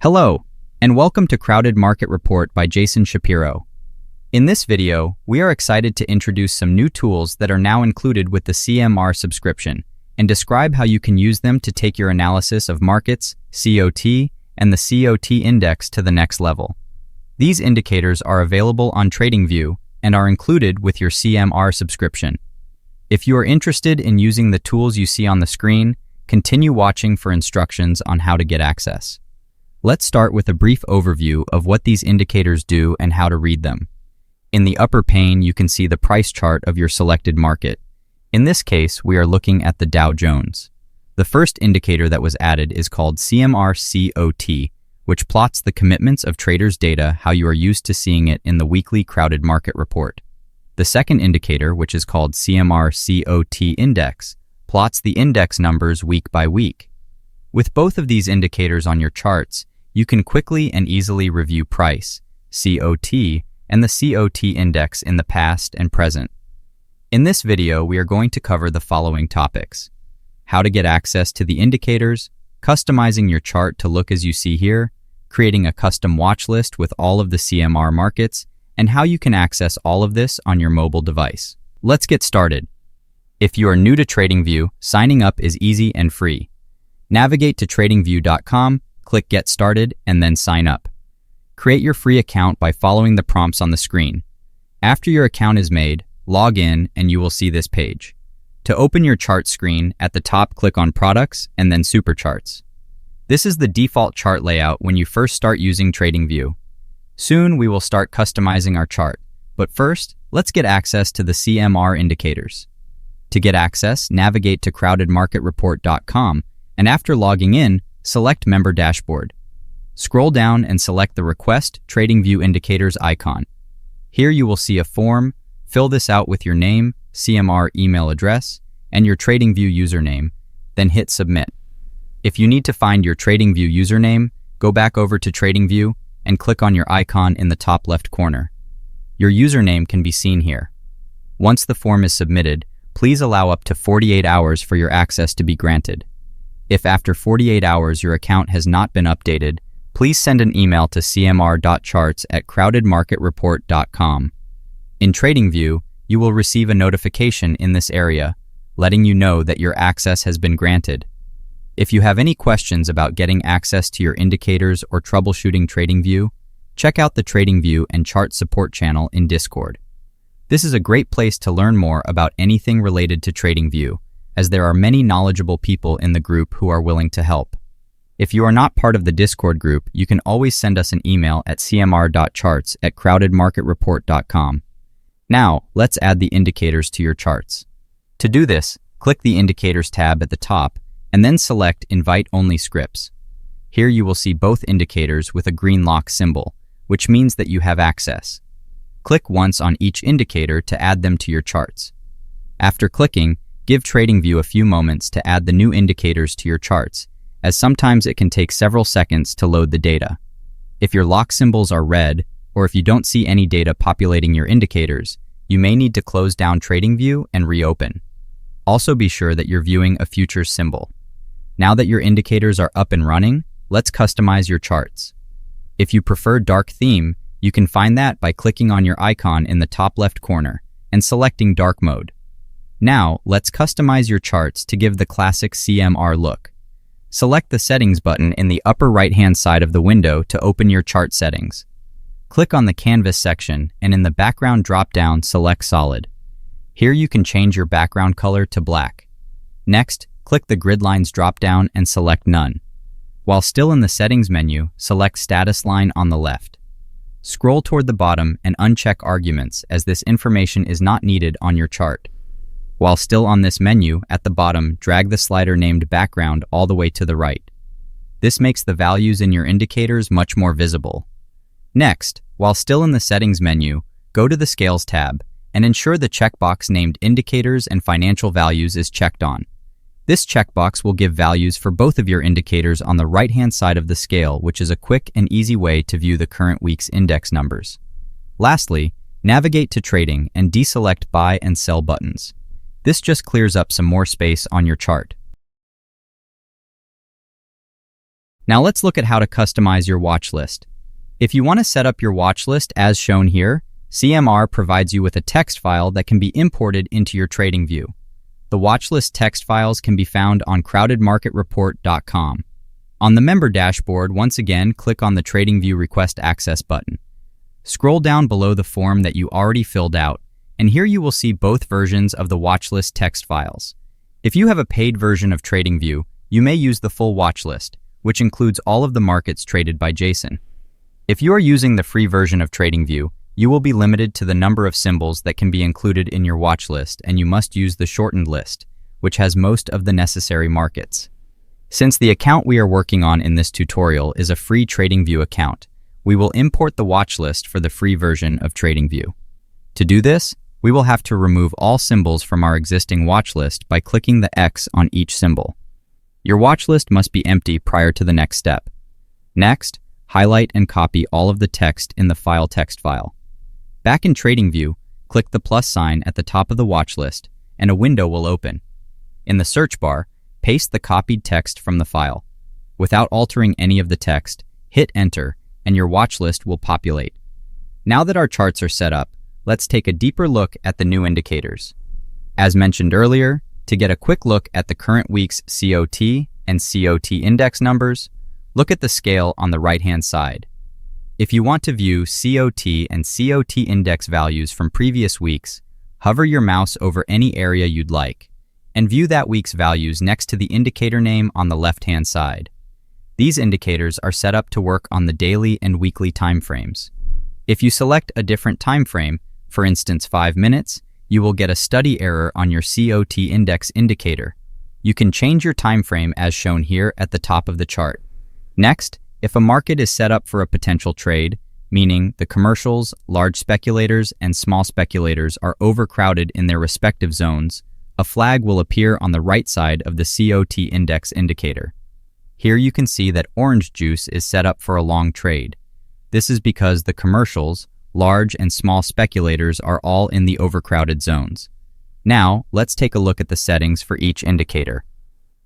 Hello, and welcome to Crowded Market Report by Jason Shapiro. In this video, we are excited to introduce some new tools that are now included with the CMR subscription and describe how you can use them to take your analysis of markets, COT, and the COT index to the next level. These indicators are available on TradingView and are included with your CMR subscription. If you are interested in using the tools you see on the screen, continue watching for instructions on how to get access. Let's start with a brief overview of what these indicators do and how to read them. In the upper pane, you can see the price chart of your selected market. In this case, we are looking at the Dow Jones. The first indicator that was added is called CMR-COT, which plots the commitments of traders' data how you are used to seeing it in the weekly Crowded Market Report. The second indicator, which is called CMR-COT Index, plots the index numbers week by week. With both of these indicators on your charts, you can quickly and easily review price, COT, and the COT index in the past and present. In this video, we are going to cover the following topics: how to get access to the indicators, customizing your chart to look as you see here, creating a custom watch list with all of the CMR markets, and how you can access all of this on your mobile device. Let's get started. If you are new to TradingView, signing up is easy and free. Navigate to tradingview.com, click Get Started, and then sign up. Create your free account by following the prompts on the screen. After your account is made, log in and you will see this page. To open your chart screen, at the top click on Products and then Supercharts. This is the default chart layout when you first start using TradingView. Soon we will start customizing our chart, but first, let's get access to the CMR indicators. To get access, navigate to crowdedmarketreport.com, and after logging in, select Member Dashboard. Scroll down and select the Request TradingView Indicators icon. Here you will see a form. Fill this out with your name, CMR email address, and your TradingView username, then hit Submit. If you need to find your TradingView username, go back over to TradingView and click on your icon in the top left corner. Your username can be seen here. Once the form is submitted, please allow up to 48 hours for your access to be granted. If after 48 hours your account has not been updated, please send an email to cmr.charts@crowdedmarketreport.com. In TradingView, you will receive a notification in this area, letting you know that your access has been granted. If you have any questions about getting access to your indicators or troubleshooting TradingView, check out the TradingView and Chart Support channel in Discord. This is a great place to learn more about anything related to TradingView, as there are many knowledgeable people in the group who are willing to help. If you are not part of the Discord group, you can always send us an email at cmr.charts@crowdedmarketreport.com. Now, let's add the indicators to your charts. To do this, click the Indicators tab at the top, and then select Invite Only Scripts. Here you will see both indicators with a green lock symbol, which means that you have access. Click once on each indicator to add them to your charts. After clicking, give TradingView a few moments to add the new indicators to your charts, as sometimes it can take several seconds to load the data. If your lock symbols are red, or if you don't see any data populating your indicators, you may need to close down TradingView and reopen. Also be sure that you're viewing a futures symbol. Now that your indicators are up and running, let's customize your charts. If you prefer dark theme, you can find that by clicking on your icon in the top left corner and selecting dark mode. Now, let's customize your charts to give the classic CMR look. Select the Settings button in the upper right-hand side of the window to open your chart settings. Click on the Canvas section, and in the Background drop-down, select Solid. Here you can change your background color to black. Next, click the Grid Lines drop-down and select None. While still in the Settings menu, select Status Line on the left. Scroll toward the bottom and uncheck Arguments, as this information is not needed on your chart. While still on this menu, at the bottom, drag the slider named Background all the way to the right. This makes the values in your indicators much more visible. Next, while still in the Settings menu, go to the Scales tab and ensure the checkbox named Indicators and Financial Values is checked on. This checkbox will give values for both of your indicators on the right-hand side of the scale, which is a quick and easy way to view the current week's index numbers. Lastly, navigate to Trading and deselect Buy and Sell buttons. This just clears up some more space on your chart. Now let's look at how to customize your watch list. If you want to set up your watch list as shown here, CMR provides you with a text file that can be imported into your TradingView. The watchlist text files can be found on crowdedmarketreport.com. On the member dashboard, once again, click on the TradingView Request Access button. Scroll down below the form that you already filled out, and here you will see both versions of the watchlist text files. If you have a paid version of TradingView, you may use the full watchlist, which includes all of the markets traded by Jason. If you are using the free version of TradingView, you will be limited to the number of symbols that can be included in your watch list, and you must use the shortened list, which has most of the necessary markets. Since the account we are working on in this tutorial is a free TradingView account, we will import the watch list for the free version of TradingView. To do this, we will have to remove all symbols from our existing watch list by clicking the X on each symbol. Your watch list must be empty prior to the next step. Next, highlight and copy all of the text in the file text file. Back in TradingView, click the plus sign at the top of the watch list, and a window will open. In the search bar, paste the copied text from the file. Without altering any of the text, hit Enter, and your watch list will populate. Now that our charts are set up, let's take a deeper look at the new indicators. As mentioned earlier, to get a quick look at the current week's COT and COT index numbers, look at the scale on the right-hand side. If you want to view COT and COT index values from previous weeks, hover your mouse over any area you'd like, and view that week's values next to the indicator name on the left-hand side. These indicators are set up to work on the daily and weekly timeframes. If you select a different time frame, for instance 5 minutes, you will get a study error on your COT index indicator. You can change your time frame as shown here at the top of the chart. Next, if a market is set up for a potential trade, meaning the commercials, large speculators, and small speculators are overcrowded in their respective zones, a flag will appear on the right side of the COT index indicator. Here you can see that orange juice is set up for a long trade. This is because the commercials, large and small speculators are all in the overcrowded zones. Now, let's take a look at the settings for each indicator.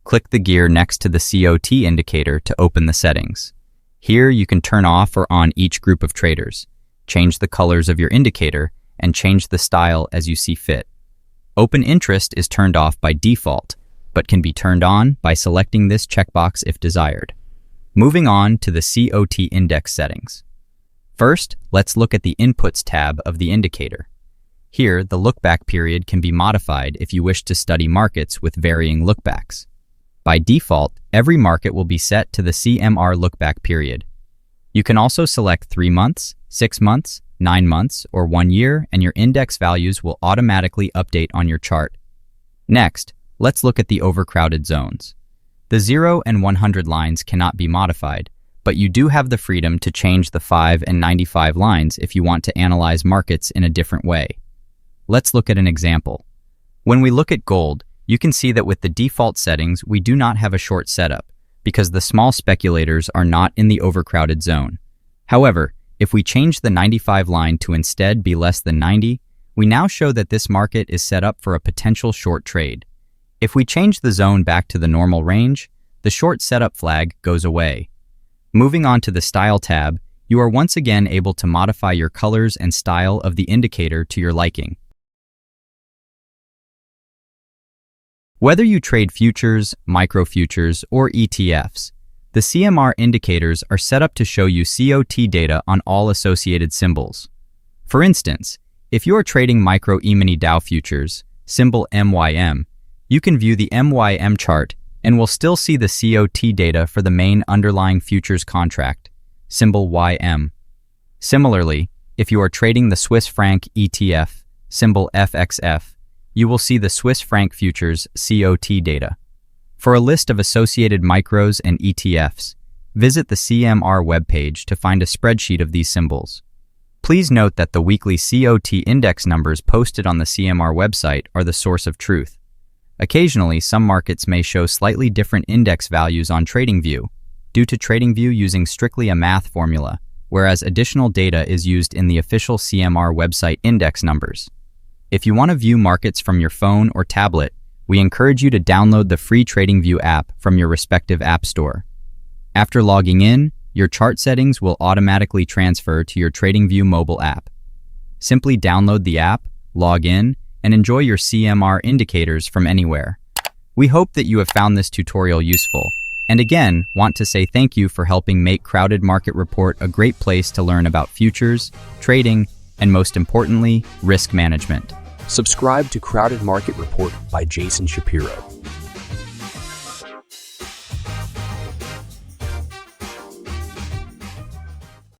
Click the gear next to the COT indicator to open the settings. Here you can turn off or on each group of traders, change the colors of your indicator, and change the style as you see fit. Open interest is turned off by default, but can be turned on by selecting this checkbox if desired. Moving on to the COT index settings. First, let's look at the Inputs tab of the indicator. Here, the lookback period can be modified if you wish to study markets with varying lookbacks. By default, every market will be set to the CMR lookback period. You can also select 3 months, 6 months, 9 months, or 1 year, and your index values will automatically update on your chart. Next, let's look at the overcrowded zones. The 0 and 100 lines cannot be modified, but you do have the freedom to change the 5 and 95 lines if you want to analyze markets in a different way. Let's look at an example. When we look at gold, you can see that with the default settings, we do not have a short setup because the small speculators are not in the overcrowded zone. However, if we change the 95 line to instead be less than 90, we now show that this market is set up for a potential short trade. If we change the zone back to the normal range, the short setup flag goes away. Moving on to the Style tab, you are once again able to modify your colors and style of the indicator to your liking. Whether you trade futures, micro-futures, or ETFs, the CMR indicators are set up to show you COT data on all associated symbols. For instance, if you are trading micro E-mini Dow futures, symbol MYM, you can view the MYM chart and will still see the COT data for the main underlying futures contract, symbol YM. Similarly, if you are trading the Swiss franc ETF, symbol FXF, you will see the Swiss franc futures COT data. For a list of associated micros and ETFs, visit the CMR webpage to find a spreadsheet of these symbols. Please note that the weekly COT index numbers posted on the CMR website are the source of truth. Occasionally, some markets may show slightly different index values on TradingView, due to TradingView using strictly a math formula, whereas additional data is used in the official CMR website index numbers. If you want to view markets from your phone or tablet, we encourage you to download the free TradingView app from your respective app store. After logging in, your chart settings will automatically transfer to your TradingView mobile app. Simply download the app, log in, and enjoy your CMR indicators from anywhere. We hope that you have found this tutorial useful, and again, want to say thank you for helping make Crowded Market Report a great place to learn about futures, trading, and most importantly, risk management. Subscribe to Crowded Market Report by Jason Shapiro.